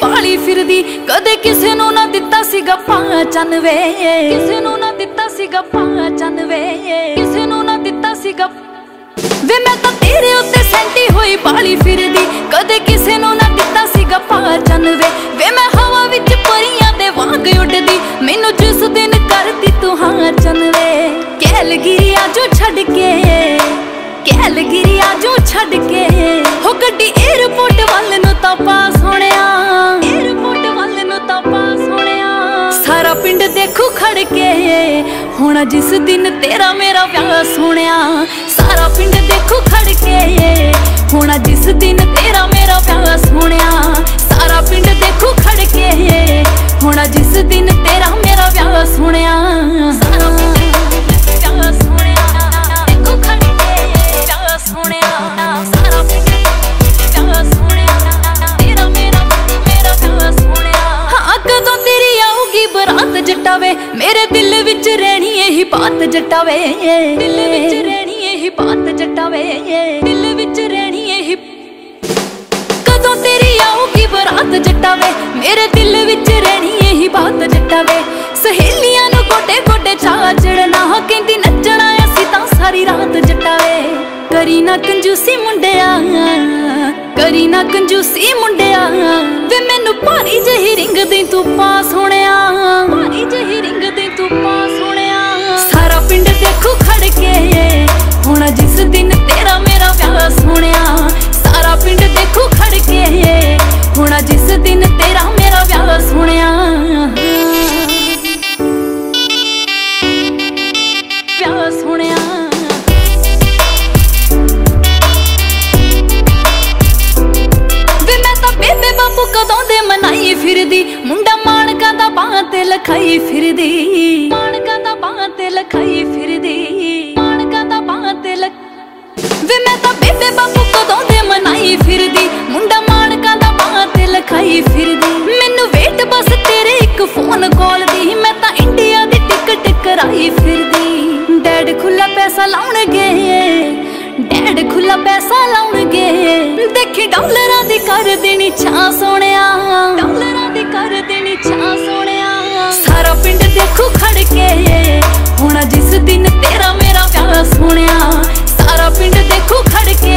बाली फिरदी कदे किसे नू ना दिता सीगा पहचान वे, किसे नू ना दिता सीगा पहचान वे, किसे नू ना दिता सीगा वे। मैं तो तेरे उत्ते सेंटी होई बाली फिरदी कदे किसे नू ना दिता सीगा पहचान वे। वे मैं हवा विच परियां दे वांग उड़दी मैनू जिस दिन करदी तू हाँ चन वे। कैलगिरी आजो छड़ के, कैलगिरी आजो छड़ के हो गड्डी एयरपोर्ट वाल नू तां पास होणिया, एयरपोर्ट वाल नू तां पास होणिया। सारा पिंड देखू खड़ के होना जिस दिन तेरा मेरा व्याह सोहणिया। सारा पिंड देखू खड़ के होना जिस दिन तेरा मेरा व्याह सोहणिया। सारा पिंड देखू खड़ के होना जिस दिन तेरा मेरा व्याह सोहणिया। सारा पिंड व्याह सोहणिया देखू खड़ के व्याह सोहणिया। सारा पिंड व्याह सोहणिया तेरा मेरा व्याह सोहणिया। हाँ कदों तेरी आऊगी बरात जटावे मेरे दिल विच रहनी यही बात जटावे, दिल विच रहनी यही बात जटावे, दिल विच रहनी यही। कदों तेरी आऊगी बरात जटावे मेरे दिल विच रहनी यही बात जटावे। सहेलियां नू गोडे गोडे चा चढ़ना कहंदी नचना असीं तां सारी रात जटावे। करी ना कंजूसी मुंडिया, करी ना कंजूसी मुंडिया वे मैनू भारी जही रिंग दे तू पास होणिया, भारी जही रिंग दे तू पास होणिया। सारा पिंड देखू खड़ के होना जिस दिन तेरा मेरा व्याह सोहणिया। सारा पिंड देखू खड़ के होना जिस दिन तेरा मेरा व्याह सोहणिया। व्याह सोहणिया कदों दे मनाई फिरदी मुंडा माणका दा बांह ते लखाई फिरदी, माणका दा बांह ते लखाई फिरदी, माणका दा बांह ते वे मैं तां बेबे बापू कदों दे मनाई फिरदी मुंडा माणका दा बांह ते लखाई फिरदी। मैनू वेट बस तेरे एक फोन कॉल दी मैं तां इंडिया दी टिकट कराई फिरदी। डैड खुला पैसा लाउणगे, डैड खुला पैसा लाउणगे देखी डॉलरां दी कर देनी छां सोहणिया, डॉलरां दी कर देनी छां सोहणिया। सारा पिंड देखू खड़ के होना जिस दिन तेरा मेरा व्याह सोहणिया। सारा पिंड देखू खड़ के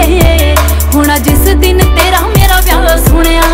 होना जिस दिन तेरा मेरा व्याह सोहणिया।